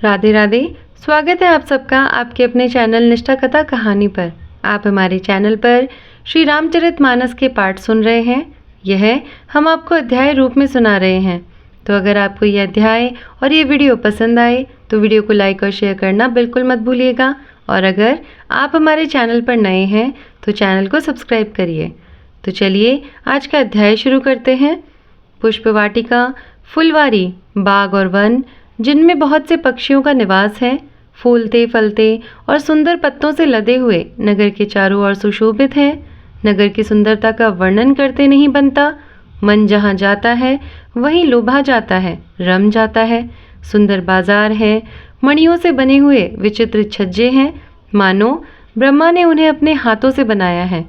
राधे राधे। स्वागत है आप सबका आपके अपने चैनल निष्ठा कथा कहानी पर। आप हमारे चैनल पर श्री रामचरितमानस के पाठ सुन रहे हैं। यह हम आपको अध्याय रूप में सुना रहे हैं। तो अगर आपको यह अध्याय और ये वीडियो पसंद आए तो वीडियो को लाइक और शेयर करना बिल्कुल मत भूलिएगा। और अगर आप हमारे चैनल पर नए हैं तो चैनल को सब्सक्राइब करिए। तो चलिए आज का अध्याय शुरू करते हैं। पुष्पवाटिका, फुलवारी, बाग और वन जिनमें बहुत से पक्षियों का निवास है, फूलते फलते और सुंदर पत्तों से लदे हुए नगर के चारों ओर सुशोभित है। नगर की सुंदरता का वर्णन करते नहीं बनता। मन जहाँ जाता है वहीं लोभा जाता है, रम जाता है। सुंदर बाजार है, मणियों से बने हुए विचित्र छज्जे हैं, मानो ब्रह्मा ने उन्हें अपने हाथों से बनाया है।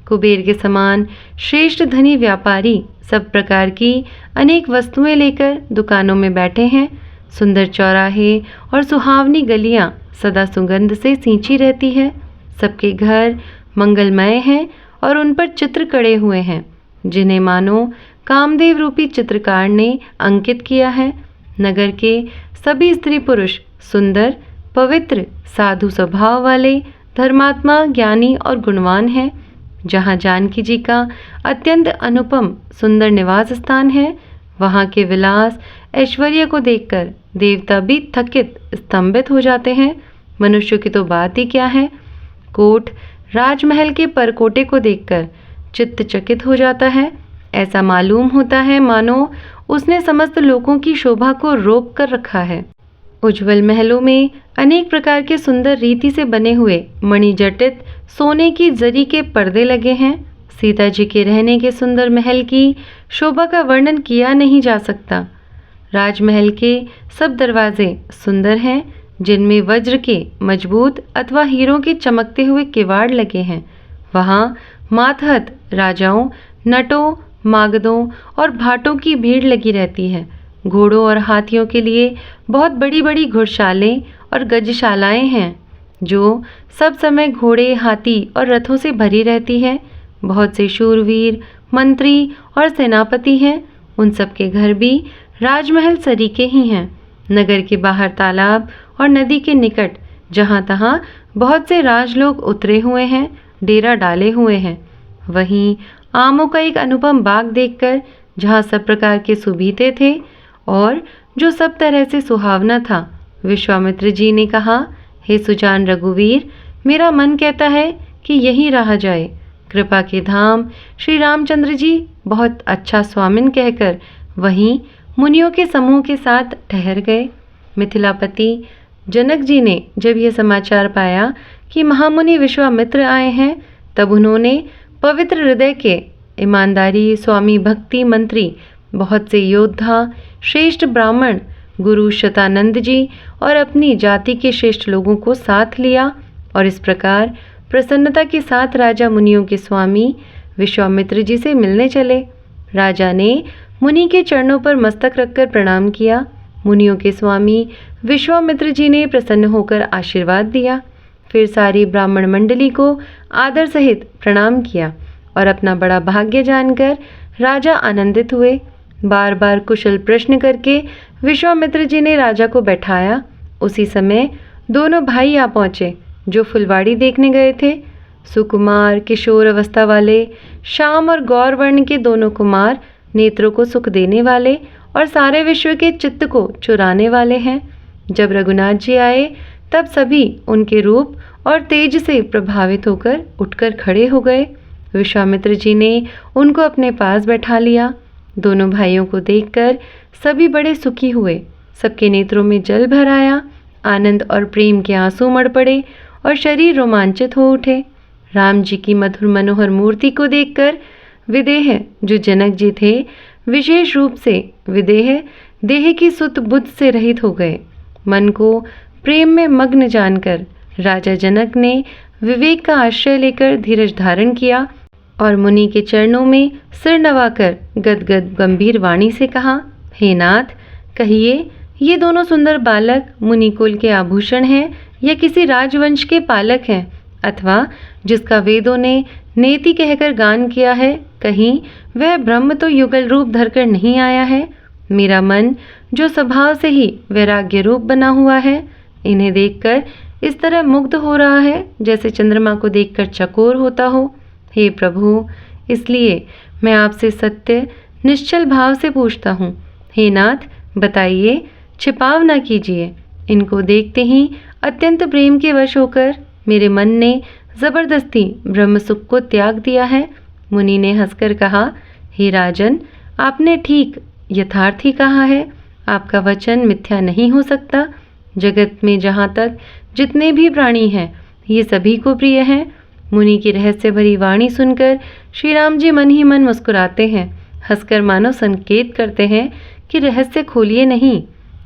कुबेर के समान श्रेष्ठ धनी व्यापारी सब प्रकार की अनेक वस्तुएं लेकर दुकानों में बैठे हैं। सुंदर चौराहे और सुहावनी गलियां सदा सुगंध से सींची रहती है। सबके घर मंगलमय हैं और उन पर चित्र कड़े हुए हैं, जिन्हें मानो कामदेव रूपी चित्रकार ने अंकित किया है। नगर के सभी स्त्री पुरुष सुंदर, पवित्र, साधु स्वभाव वाले, धर्मात्मा, ज्ञानी और गुणवान हैं। जहाँ जानकी जी का अत्यंत अनुपम सुंदर निवास स्थान है, वहाँ के विलास ऐश्वर्य को देखकर देवता भी थकित स्तंभित हो जाते हैं। मनुष्य की तो बात ही क्या है। कोट राजमहल के परकोटे को देखकर चित्त चकित हो जाता है। ऐसा मालूम होता है मानो उसने समस्त लोगों की शोभा को रोक कर रखा है। उज्जवल महलों में अनेक प्रकार के सुंदर रीति से बने हुए मणिजटित सोने की जरी के पर्दे लगे हैं। सीता जी के रहने के सुंदर महल की शोभा का वर्णन किया नहीं जा सकता। राजमहल के सब दरवाजे सुंदर हैं, जिनमें वज्र के मजबूत अथवा हीरों के चमकते हुए किवाड़ लगे हैं। वहाँ मातहत राजाओं, नटों, मागधों और भाटों की भीड़ लगी रहती है। घोड़ों और हाथियों के लिए बहुत बड़ी बड़ी घुड़शालें और गजशालाएं हैं, जो सब समय घोड़े, हाथी और रथों से भरी रहती है। बहुत से शूरवीर, मंत्री और सेनापति हैं। उन सब के घर भी राजमहल सरीके ही हैं। नगर के बाहर तालाब और नदी के निकट जहाँ तहाँ बहुत से राजलोग उतरे हुए हैं, डेरा डाले हुए हैं। वहीं आमों का एक अनुपम बाग देखकर, जहाँ सब प्रकार के सुबीते थे और जो सब तरह से सुहावना था, विश्वामित्र जी ने कहा, हे सुजान रघुवीर, मेरा मन कहता है कि यहीं रहा जाए। कृपा के धाम श्री रामचंद्र जी बहुत अच्छा स्वामिन कहकर वहीं मुनियों के समूह के साथ ठहर गए। मिथिलापति जनक जी ने जब यह समाचार पाया कि महामुनि विश्वामित्र आए हैं, तब उन्होंने पवित्र हृदय के ईमानदारी स्वामी भक्ति मंत्री, बहुत से योद्धा, श्रेष्ठ ब्राह्मण, गुरु शतानंद जी और अपनी जाति के श्रेष्ठ लोगों को साथ लिया और इस प्रकार प्रसन्नता के साथ राजा मुनियों के स्वामी विश्वामित्र जी से मिलने चले। राजा ने मुनि के चरणों पर मस्तक रखकर प्रणाम किया। मुनियों के स्वामी विश्वामित्र जी ने प्रसन्न होकर आशीर्वाद दिया। फिर सारी ब्राह्मण मंडली को आदर सहित प्रणाम किया और अपना बड़ा भाग्य जानकर राजा आनंदित हुए। बार बार कुशल प्रश्न करके विश्वामित्र जी ने राजा को बैठाया। उसी समय दोनों भाई आ पहुँचे जो फुलवाड़ी देखने गए थे। सुकुमार किशोर अवस्था वाले श्याम और गौर वर्ण के दोनों कुमार नेत्रों को सुख देने वाले और सारे विश्व के चित्त को चुराने वाले हैं। जब रघुनाथ जी आए तब सभी उनके रूप और तेज से प्रभावित होकर उठकर खड़े हो गए। विश्वामित्र जी ने उनको अपने पास बैठा लिया। दोनों भाइयों को देखकर सभी बड़े सुखी हुए। सबके नेत्रों में जल भर आया। आनंद और प्रेम के आंसू मड़ पड़े और शरीर रोमांचित हो उठे। राम जी की मधुर मनोहर मूर्ति को देखकर विदेह जो जनक जी थे, विशेष रूप से विदेह देह की सुत बुद्ध से रहित हो गए। मन को प्रेम में मग्न जानकर राजा जनक ने विवेक का आश्रय लेकर धीरज धारण किया और मुनि के चरणों में सिर नवाकर गदगद गंभीर वाणी से कहा, हे नाथ, कहिए ये दोनों सुंदर बालक मुनिकुल के आभूषण हैं या किसी राजवंश के पालक हैं, अथवा जिसका वेदों ने नेति कहकर गान किया है, कहीं वह ब्रह्म तो युगल रूप धरकर नहीं आया है। मेरा मन जो स्वभाव से ही वैराग्य रूप बना हुआ है। इन्हें देखकर इस तरह मुग्ध हो रहा है जैसे चंद्रमा को देखकर चकोर होता हो। हे प्रभु, इसलिए मैं आपसे सत्य निश्चल भाव से पूछता हूँ। हे नाथ, बताइए, छिपाव ना कीजिए। इनको देखते ही अत्यंत प्रेम के वश होकर मेरे मन ने जबरदस्ती ब्रह्म सुख को त्याग दिया है। मुनि ने हंसकर कहा, हे राजन, आपने ठीक यथार्थ ही कहा है। आपका वचन मिथ्या नहीं हो सकता। जगत में जहाँ तक जितने भी प्राणी हैं, ये सभी को प्रिय हैं। मुनि की रहस्य भरी वाणी सुनकर श्री राम जी मन ही मन मुस्कुराते हैं, हंसकर मानो संकेत करते हैं कि रहस्य खोलिए नहीं।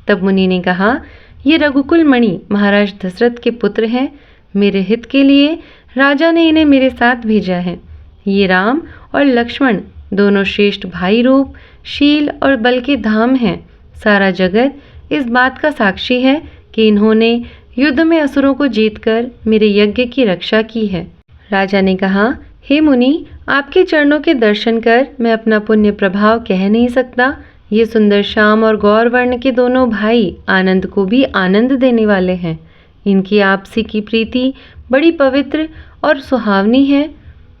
तब मुनि ने कहा, ये रघुकुल मणि महाराज दशरथ के पुत्र हैं। मेरे हित के लिए राजा ने इन्हें मेरे साथ भेजा है। ये राम और लक्ष्मण दोनों श्रेष्ठ भाई रूप, शील और बल के धाम हैं। सारा जगत इस बात का साक्षी है कि इन्होंने युद्ध में असुरों को जीतकर मेरे यज्ञ की रक्षा की है। राजा ने कहा, हे मुनि, आपके चरणों के दर्शन कर मैं अपना पुण्य प्रभाव कह नहीं सकता। ये सुंदर श्याम और गौर वर्ण के दोनों भाई आनंद को भी आनंद देने वाले हैं। इनकी आपसी की प्रीति बड़ी पवित्र और सुहावनी है।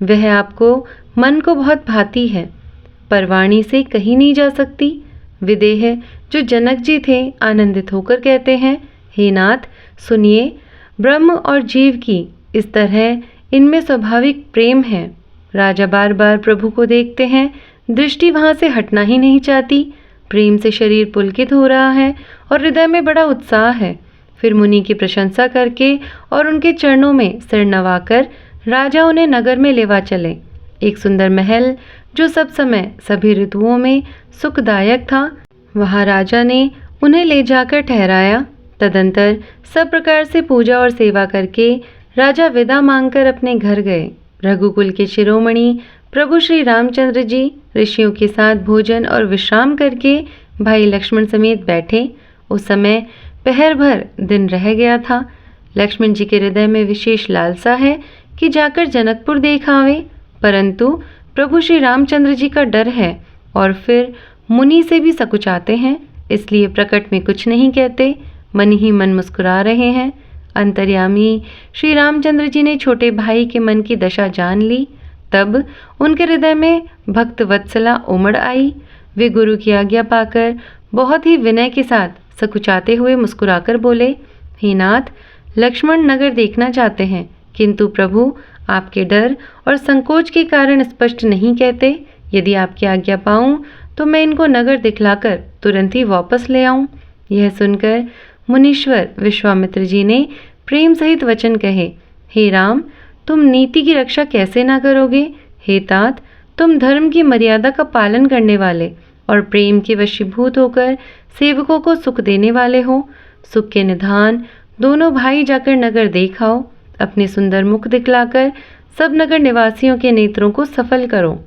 वह आपको मन को बहुत भाती है, पर वाणी से कही नहीं जा सकती। विदेह जो जनक जी थे आनंदित होकर कहते हैं, हे नाथ, सुनिए, ब्रह्म और जीव की इस तरह इनमें स्वाभाविक प्रेम है। राजा बार बार प्रभु को देखते हैं, दृष्टि वहां से हटना ही नहीं चाहती। प्रेम से शरीर पुलकित हो रहा है और हृदय में बड़ा उत्साह है। फिर मुनि की प्रशंसा करके और उनके चरणों में सिर नवाकर राजा उन्हें नगर में लेवा चले। एक सुंदर महल जो सब समय सभी ऋतुओं में सुखदायक था, वहां राजा ने उन्हें ले जाकर ठहराया। तदंतर सब प्रकार से पूजा और सेवा करके राजा विदा मांगकर अपने घर गए। रघुकुल के शिरोमणि प्रभु श्री रामचंद्र जी ऋषियों के साथ भोजन और विश्राम करके भाई लक्ष्मण समेत बैठे। उस समय पहर भर दिन रह गया था। लक्ष्मण जी के हृदय में विशेष लालसा है कि जाकर जनकपुर देख आवे, परंतु प्रभु श्री रामचंद्र जी का डर है और फिर मुनि से भी सकुचाते हैं, इसलिए प्रकट में कुछ नहीं कहते, मन ही मन मुस्कुरा रहे हैं। अंतर्यामी श्री रामचंद्र जी ने छोटे भाई के मन की दशा जान ली। तब उनके हृदय में भक्त वत्सला उमड़ आई। वे गुरु की आज्ञा पाकर बहुत ही विनय के साथ सकुचाते हुए मुस्कुराकर बोले, हे नाथ, लक्ष्मण नगर देखना चाहते हैं, किंतु प्रभु आपके डर और संकोच के कारण स्पष्ट नहीं कहते। यदि आपकी आज्ञा पाऊं तो मैं इनको नगर दिखलाकर तुरंत ही वापस ले आऊं। यह सुनकर मुनीश्वर विश्वामित्र जी ने प्रेम सहित वचन कहे, हे राम, तुम नीति की रक्षा कैसे ना करोगे। हे तात, तुम धर्म की मर्यादा का पालन करने वाले और प्रेम के वशीभूत होकर सेवकों को सुख देने वाले हो। सुख के निधान दोनों भाई जाकर नगर देखाओ। अपने सुंदर मुख दिखलाकर सब नगर निवासियों के नेत्रों को सफल करो।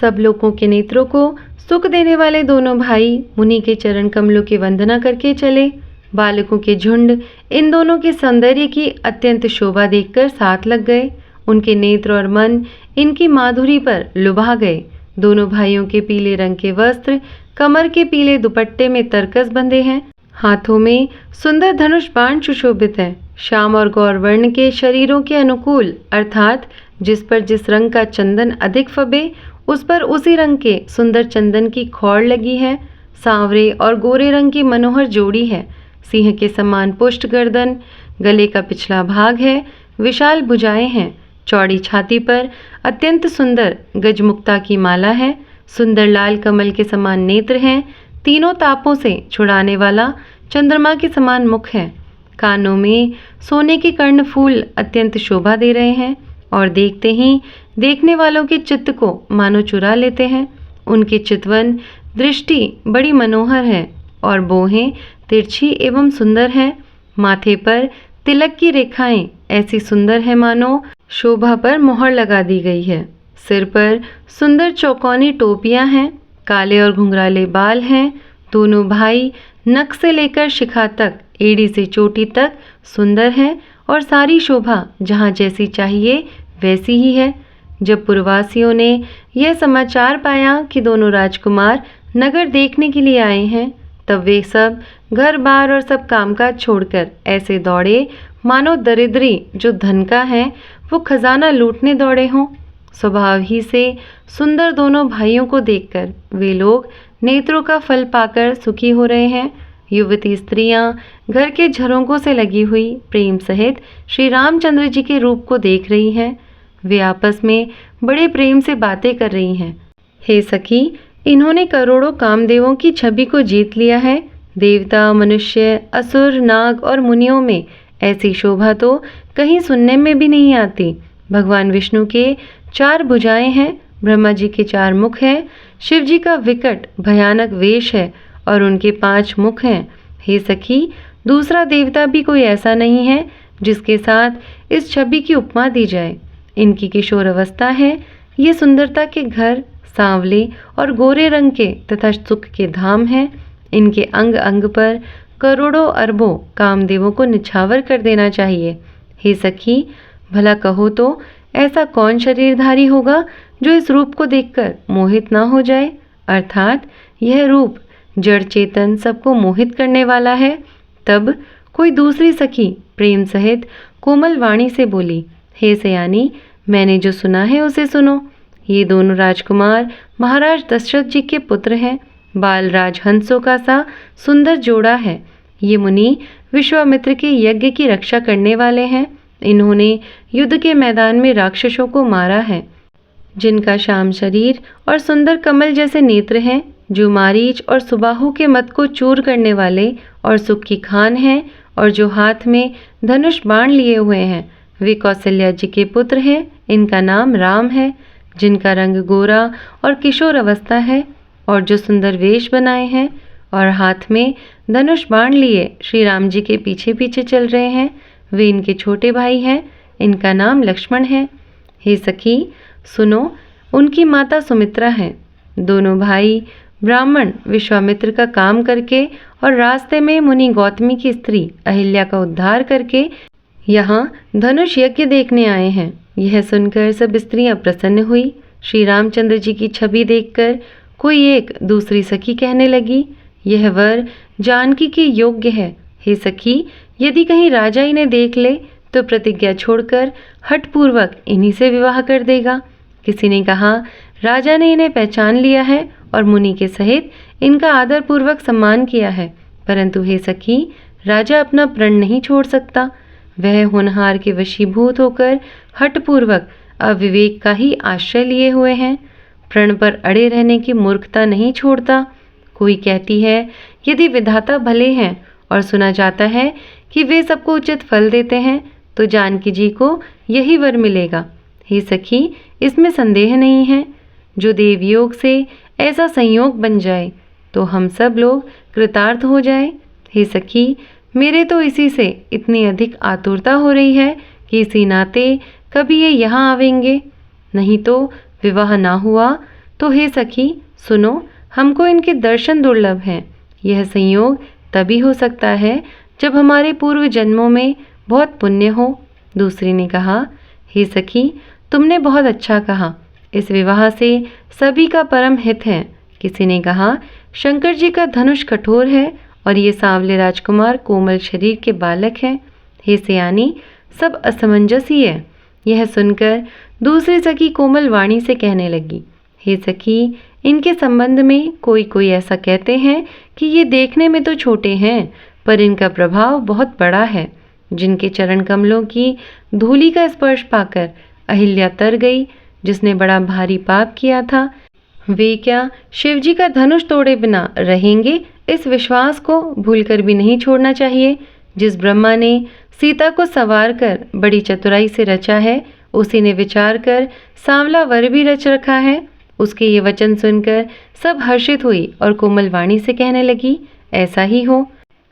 सब लोगों के नेत्रों को सुख देने वाले दोनों भाई मुनि के चरण कमलों की वंदना करके चले। बालकों के झुंड इन दोनों के सौंदर्य की अत्यंत शोभा देखकर साथ लग गए। उनके नेत्र और मन इनकी माधुरी पर लुभा गए। दोनों भाइयों के पीले रंग के वस्त्र कमर के पीले दुपट्टे में तरकस बंधे हैं। हाथों में सुंदर धनुष बाण सुशोभित है। श्याम और गौर वर्ण के शरीरों के अनुकूल, अर्थात जिस पर जिस रंग का चंदन अधिक फबे उस पर उसी रंग के सुंदर चंदन की खौड़ लगी है। सांवरे और गोरे रंग की मनोहर जोड़ी है। सिंह के समान पुष्ट गर्दन, गले का पिछला भाग है, विशाल भुजाएं हैं। चौड़ी छाती पर अत्यंत सुंदर गजमुक्ता की माला है। सुंदर लाल कमल के समान नेत्र हैं। तीनों तापों से छुड़ाने वाला चंद्रमा के समान मुख है। कानों में सोने के कर्णफूल अत्यंत शोभा दे रहे हैं और देखते ही देखने वालों के चित्त को मानो चुरा लेते हैं। उनके चितवन दृष्टि बड़ी मनोहर है और बोहें तिरछी एवं सुंदर हैं। माथे पर तिलक की रेखाएं ऐसी सुंदर है मानो शोभा पर मोहर लगा दी गई है। सिर पर सुंदर चौकोनी टोपियां हैं। काले और घुंघराले बाल हैं। दोनों भाई नख से लेकर शिखा तक, एड़ी से चोटी तक सुंदर है और सारी शोभा जहाँ जैसी चाहिए वैसी ही है। जब पुरवासियों ने यह समाचार पाया कि दोनों राजकुमार नगर देखने के लिए आए हैं, तब वे सब घर बार और सब कामकाज छोड़कर ऐसे दौड़े मानो दरिद्री जो धन का है वो खजाना लूटने दौड़े हों। स्वभाव ही से सुंदर दोनों भाइयों को देखकर वे लोग नेत्रों का फल पाकर सुखी हो रहे हैं। युवती स्त्रियां घर के झरोकों से लगी हुई प्रेम सहित श्री रामचंद्र जी के रूप को देख रही हैं। वे आपस में बड़े प्रेम से बातें कर रही हैं। हे सखी, इन्होंने करोड़ों कामदेवों की छवि को जीत लिया है। देवता, मनुष्य, असुर, नाग और मुनियों में ऐसी शोभा तो कहीं सुनने में भी नहीं आती। भगवान विष्णु के 4 भुजाएं हैं, ब्रह्मा जी के 4 मुख हैं, शिव जी का विकट भयानक वेश है और उनके 5 मुख हैं। हे सखी, दूसरा देवता भी कोई ऐसा नहीं है जिसके साथ इस छवि की उपमा दी जाए। इनकी किशोर अवस्था है। ये सुंदरता के घर सांवले और गोरे रंग के तथा सुख के धाम हैं। इनके अंग अंग पर करोड़ों अरबों कामदेवों को निछावर कर देना चाहिए। हे सखी, भला कहो तो ऐसा कौन शरीरधारी होगा जो इस रूप को देखकर मोहित ना हो जाए? अर्थात यह रूप जड़ चेतन सबको मोहित करने वाला है। तब कोई दूसरी सखी प्रेम सहित कोमल वाणी से बोली, हे सयानी, मैंने जो सुना है उसे सुनो। ये दोनों राजकुमार महाराज दशरथ जी के पुत्र हैं। बाल राजहंसों का सा सुंदर जोड़ा है। ये मुनि विश्वामित्र के यज्ञ की रक्षा करने वाले हैं। इन्होंने युद्ध के मैदान में राक्षसों को मारा है। जिनका श्याम शरीर और सुंदर कमल जैसे नेत्र हैं, जो मारीच और सुबाहु के मत को चूर करने वाले और सुख की खान हैं, और जो हाथ में धनुष बाण लिए हुए हैं, वे कौशल्या जी के पुत्र हैं। इनका नाम राम है। जिनका रंग गोरा और किशोर अवस्था है, और जो सुंदर वेश बनाए हैं और हाथ में धनुष बाण लिए श्री राम जी के पीछे पीछे चल रहे हैं, वे इनके छोटे भाई हैं। इनका नाम लक्ष्मण है। हे सखी, सुनो, उनकी माता सुमित्रा है। दोनों भाई ब्राह्मण विश्वामित्र का काम करके और रास्ते में मुनि गौतमी की स्त्री अहिल्या का उद्धार करके यहाँ धनुष यज्ञ देखने आए हैं। यह सुनकर सब स्त्रियां प्रसन्न हुई। श्री रामचंद्र जी की छवि देखकर कोई एक दूसरी सखी कहने लगी, यह वर जानकी के योग्य है। हे सखी, यदि कहीं राजा इन्हें देख ले तो प्रतिज्ञा छोड़कर हठपूर्वक इन्हीं से विवाह कर देगा। किसी ने कहा, राजा ने इन्हें पहचान लिया है और मुनि के सहित इनका आदर पूर्वक सम्मान किया है, परंतु हे सखी, राजा अपना प्रण नहीं छोड़ सकता। वह होनहार के वशीभूत होकर हठपूर्वक अविवेक का ही आश्रय लिए हुए हैं। प्रण पर अड़े रहने की मूर्खता नहीं छोड़ता। कोई कहती है, यदि विधाता भले हैं और सुना जाता है कि वे सबको उचित फल देते हैं, तो जानकी जी को यही वर मिलेगा। हे सखी, इसमें संदेह नहीं है। जो देवयोग से ऐसा संयोग बन जाए तो हम सब लोग कृतार्थ हो जाए। हे सखी, मेरे तो इसी से इतनी अधिक आतुरता हो रही है कि इसी नाते कभी ये यहाँ आवेंगे। नहीं तो विवाह ना हुआ तो हे सखी सुनो, हमको इनके दर्शन दुर्लभ हैं। यह संयोग तभी हो सकता है जब हमारे पूर्व जन्मों में बहुत पुण्य हो। दूसरी ने कहा, हे सखी, तुमने बहुत अच्छा कहा। इस विवाह से सभी का परम हित है। किसी ने कहा, शंकर जी का धनुष कठोर है और ये सांवले राजकुमार कोमल शरीर के बालक हैं। हे सयानी, सब असमंजस ही है। यह सुनकर दूसरी सखी कोमल वाणी से कहने लगी, हे सखी, इनके संबंध में कोई कोई ऐसा कहते हैं कि ये देखने में तो छोटे हैं, पर इनका प्रभाव बहुत बड़ा है। जिनके चरण कमलों की धूलि का स्पर्श पाकर अहिल्या तर गई, जिसने बड़ा भारी पाप किया था, वे क्या शिवजी का धनुष तोड़े बिना रहेंगे? इस विश्वास को भूलकर भी नहीं छोड़ना चाहिए। जिस ब्रह्मा ने सीता को संवार कर बड़ी चतुराई से रचा है, उसी ने विचार कर सांवला वर भी रच रखा है। उसके ये वचन सुनकर सब हर्षित हुई और कोमल वाणी से कहने लगी, ऐसा ही हो।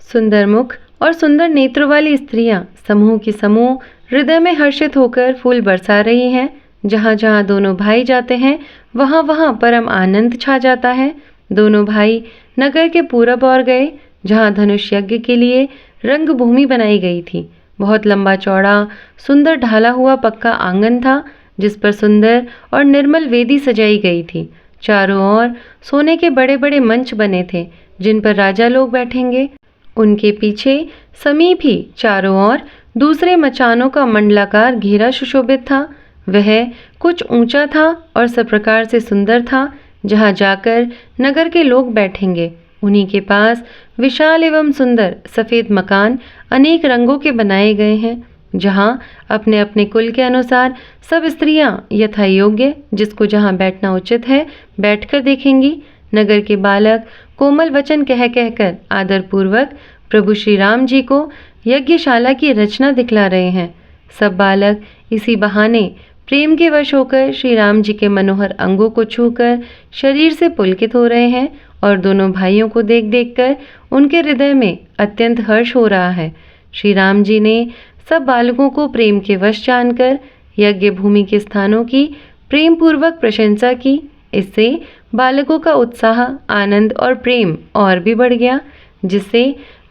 सुंदर मुख और सुंदर नेत्रों वाली स्त्रियां समूह की समूह हृदय में हर्षित होकर फूल बरसा रही हैं। जहाँ जहाँ दोनों भाई जाते हैं, वहाँ वहाँ परम आनंद छा जाता है। दोनों भाई नगर के पूरब ओर गए, जहाँ धनुष यज्ञ के लिए रंग भूमि बनाई गई थी। बहुत लंबा चौड़ा सुंदर ढाला हुआ पक्का आंगन था, जिस पर सुंदर और निर्मल वेदी सजाई गई थी। चारों ओर सोने के बड़े बड़े मंच बने थे जिन पर राजा लोग बैठेंगे। उनके पीछे समीप ही चारों ओर दूसरे मचानों का मंडलाकार घेरा सुशोभित था। वह कुछ ऊंचा था और सब प्रकार से सुंदर था। जहां जाकर नगर के लोग बैठेंगे उन्हीं के पास विशाल एवं सुंदर सफेद मकान अनेक रंगों के बनाए गए हैं, जहां अपने अपने कुल के अनुसार सब स्त्रियां यथा योग्य जिसको जहां बैठना उचित है बैठकर देखेंगी। नगर के बालक कोमल वचन कह कहकर आदर पूर्वक प्रभु श्री राम जी को यज्ञशाला की रचना दिखला रहे हैं। सब बालक इसी बहाने प्रेम के वश होकर श्री राम जी के मनोहर अंगों को छूकर शरीर से पुलकित हो रहे हैं और दोनों भाइयों को देख देख कर उनके हृदय में अत्यंत हर्ष हो रहा है। श्री राम जी ने सब बालकों को प्रेम के वश जानकर यज्ञ भूमि के स्थानों की प्रेम पूर्वक प्रशंसा की। इससे बालकों का उत्साह, आनंद और प्रेम और भी बढ़ गया, जिससे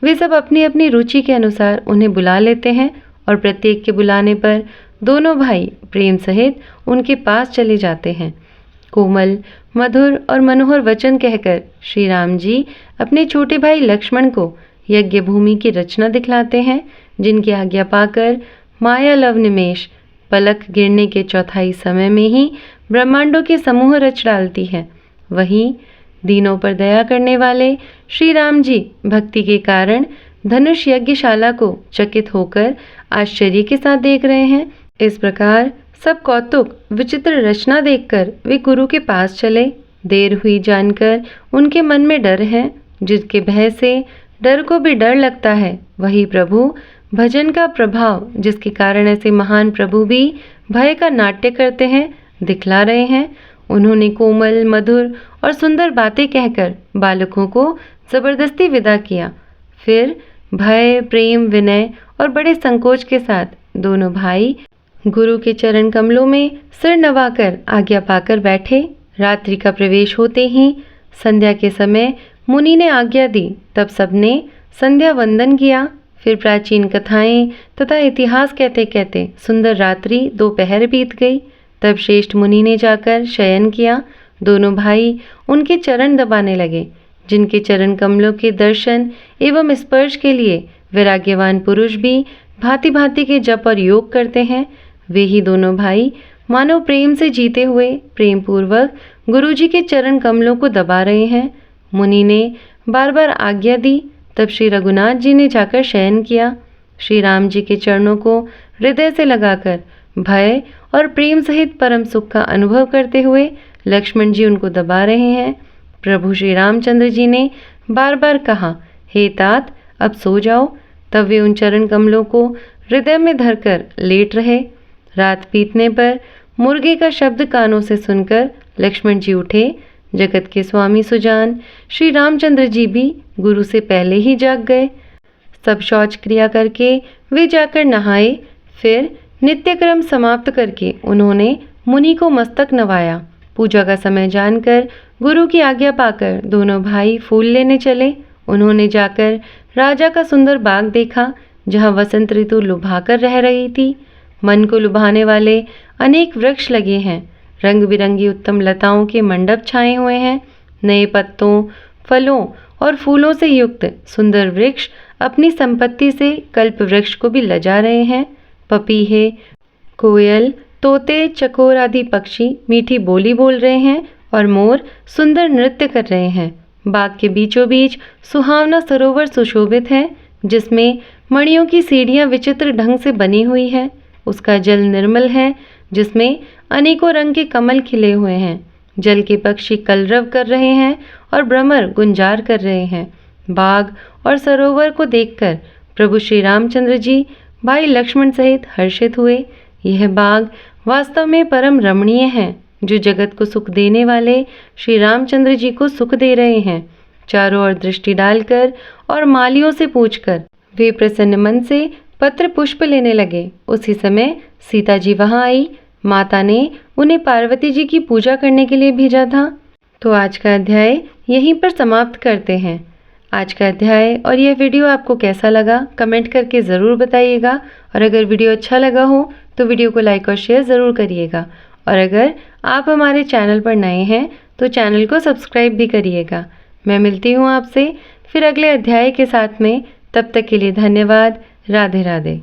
वे सब अपनी अपनी रुचि के अनुसार उन्हें बुला लेते हैं और प्रत्येक के बुलाने पर दोनों भाई प्रेम सहित उनके पास चले जाते हैं। कोमल, मधुर और मनोहर वचन कहकर श्री राम जी अपने छोटे भाई लक्ष्मण को यज्ञ भूमि की रचना दिखलाते हैं, जिनकी आज्ञा पाकर माया लव निमेष पलक गिरने के चौथाई समय में ही ब्रह्मांडों के समूह रच डालती है। वहीं दीनों पर दया करने वाले श्री राम जी भक्ति के कारण धनुष यज्ञशाला को चकित होकर आश्चर्य के साथ देख रहे हैं। इस प्रकार सब कौतुक विचित्र रचना देखकर वे गुरु के पास चले। देर हुई जानकर उनके मन में डर है, जिसके भय से डर को भी डर लगता है, वही प्रभु भजन का प्रभाव जिसके कारण ऐसे महान प्रभु भी भय का नाट्य करते हैं दिखला रहे हैं। उन्होंने कोमल, मधुर और सुंदर बातें कहकर बालकों को जबरदस्ती विदा किया। फिर भय, प्रेम, विनय और बड़े संकोच के साथ दोनों भाई गुरु के चरण कमलों में सिर नवाकर आज्ञा पाकर बैठे। रात्रि का प्रवेश होते ही संध्या के समय मुनि ने आज्ञा दी। तब सबने संध्या वंदन किया। फिर प्राचीन कथाएं तथा इतिहास कहते कहते सुंदर रात्रि दोपहर बीत गई। तब श्रेष्ठ मुनि ने जाकर शयन किया। दोनों भाई उनके चरण दबाने लगे, जिनके चरण कमलों के दर्शन एवं स्पर्श के लिए वैराग्यवान पुरुष भी भांति भांति के जप और योग करते हैं। वे ही दोनों भाई मानव प्रेम से जीते हुए प्रेम पूर्वक गुरु जी के चरण कमलों को दबा रहे हैं। मुनि ने बार बार आज्ञा दी। तब श्री रघुनाथ जी ने जाकर शयन किया। श्री राम जी के चरणों को हृदय से लगाकर भय और प्रेम सहित परम सुख का अनुभव करते हुए लक्ष्मण जी उनको दबा रहे हैं। प्रभु श्री रामचंद्र जी ने बार बार कहा, हे तात, अब सो जाओ। तब वे उन चरण कमलों को हृदय में धरकर लेट रहे। रात बीतने पर मुर्गे का शब्द कानों से सुनकर लक्ष्मण जी उठे। जगत के स्वामी सुजान श्री रामचंद्र जी भी गुरु से पहले ही जाग गए। सब शौच क्रिया करके वे जाकर नहाए। फिर नित्य क्रम समाप्त करके उन्होंने मुनि को मस्तक नवाया। पूजा का समय जानकर गुरु की आज्ञा पाकर दोनों भाई फूल लेने चले। उन्होंने जाकर राजा का सुंदर बाग देखा, जहाँ वसंत ऋतु लुभाकर रह रही थी। मन को लुभाने वाले अनेक वृक्ष लगे हैं। रंग बिरंगी उत्तम लताओं के मंडप छाए हुए हैं। नए पत्तों, फलों और फूलों से युक्त सुंदर वृक्ष अपनी संपत्ति से कल्प वृक्ष को भी लजा रहे हैं। पपीहे, कोयल, तोते, चकोर आदि पक्षी मीठी बोली बोल रहे हैं और मोर सुंदर नृत्य कर रहे हैं। बाग के बीचों बीच सुहावना सरोवर सुशोभित है, जिसमें मणियों की सीढ़ियां विचित्र ढंग से बनी हुई है। उसका जल निर्मल है, जिसमें अनेकों रंग के कमल खिले हुए हैं। जल के पक्षी कलरव कर रहे हैं और भ्रमर गुंजार कर रहे हैं। बाग और सरोवर को देखकर प्रभु श्री रामचंद्र जी भाई लक्ष्मण सहित हर्षित हुए। यह बाग वास्तव में परम रमणीय है, जो जगत को सुख देने वाले श्री रामचंद्र जी को सुख दे रहे हैं। चारों ओर दृष्टि डालकर और मालियों से पूछकर वे प्रसन्न मन से पत्र पुष्प लेने लगे। उसी समय सीता जी वहां आई। माता ने उन्हें पार्वती जी की पूजा करने के लिए भेजा था। तो आज का अध्याय यहीं पर समाप्त करते हैं। आज का अध्याय और यह वीडियो आपको कैसा लगा कमेंट करके ज़रूर बताइएगा। और अगर वीडियो अच्छा लगा हो तो वीडियो को लाइक और शेयर ज़रूर करिएगा। और अगर आप हमारे चैनल पर नए हैं तो चैनल को सब्सक्राइब भी करिएगा। मैं मिलती हूँ आपसे फिर अगले अध्याय के साथ में। तब तक के लिए धन्यवाद। राधे राधे।